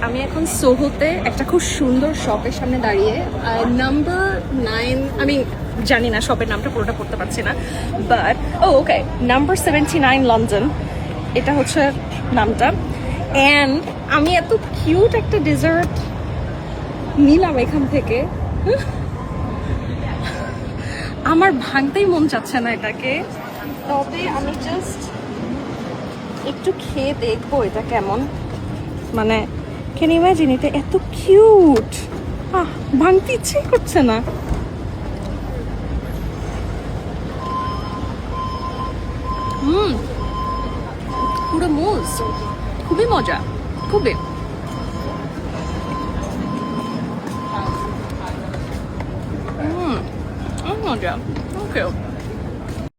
আমি এখন সোহোতে একটা খুব সুন্দর শপের সামনে দাঁড়িয়ে নাম্বার 9 আমি জানি না শপের নামটা পুরোটা পড়তে পারছি না বাট ওকে নাম্বার 79 লন্ডন এটা হচ্ছে নামটা অ্যান্ড আমি এত কিউট একটা ডেজার্ট নিলাম এখান থেকে আমার ভাঙতেই মন চাচ্ছে না এটাকে তবে আমি জাস্ট একটু খেয়ে দেখবো এটা কেমন মানে ক্যান ইউ ইমাজিন এটা এত কিউট ভাঙতে ইচ্ছেই করছে না পুরো মুজ খুবই মজা খুবই মজা ওকে